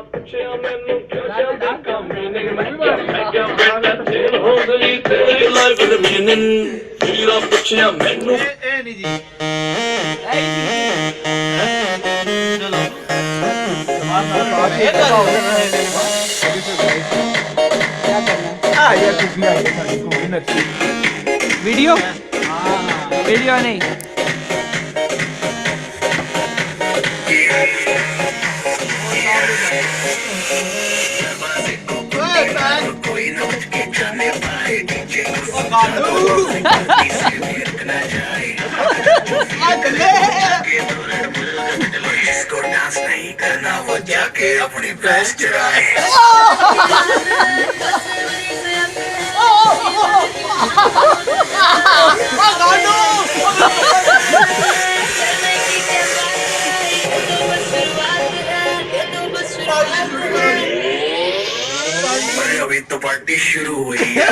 ਪੁੱਛਿਆ ਮੈਨੂੰ ਕਿਉਂ ਚੱਲਦੀ ਕਮੀਨਿੰਗ ਮੈਂ ਕਿਹਾ ਬੇਟਾ ਤੇਲ ਹੋ ਗਈ ਤੇਰੀ ਲਾਈਫ ਦੇ ਮੀਨਿੰਗ ਵੀਰਾ ਪੁੱਛਿਆ ਮੈਨੂੰ ਇਹ ਨਹੀਂ ਜੀ वीडियो वीडियो नहीं जिसको डांस नहीं करना वो जाके अपनी भैंस चराए अभी तो पार्टी शुरू हुई है